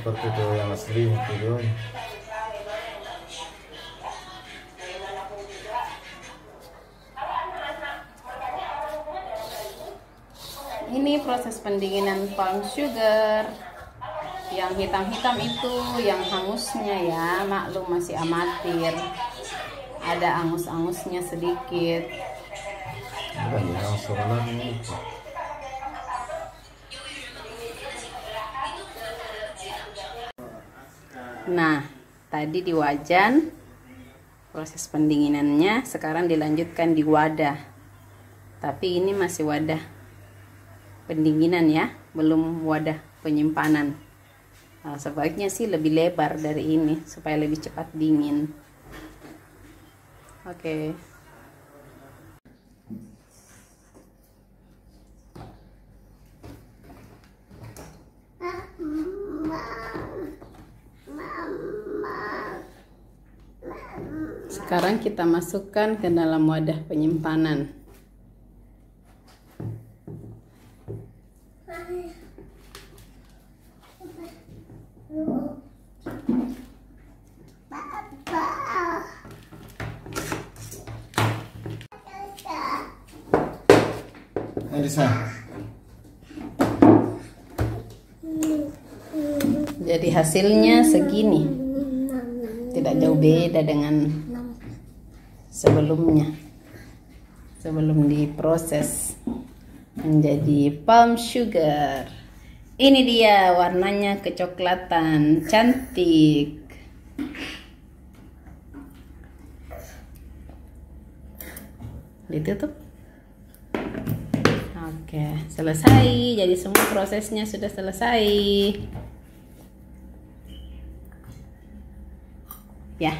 seperti itu yang asli videonya. Ini proses pendinginan palm sugar. Yang hitam-hitam itu yang hangusnya ya, maklum masih amatir. Ada angus-angusnya sedikit. Bukan yang sebenarnya itu. Nah, tadi di wajan proses pendinginannya, sekarang dilanjutkan di wadah. Tapi ini masih wadah pendinginan ya, belum wadah penyimpanan. Nah, sebaiknya sih lebih lebar dari ini supaya lebih cepat dingin. Oke. Sekarang kita masukkan ke dalam wadah penyimpanan. Jadi hasilnya segini, tidak jauh beda dengan sebelumnya, sebelum diproses menjadi palm sugar. Ini dia warnanya kecoklatan, cantik. Ditutup. Oke, selesai. Jadi semua prosesnya sudah selesai. Ya.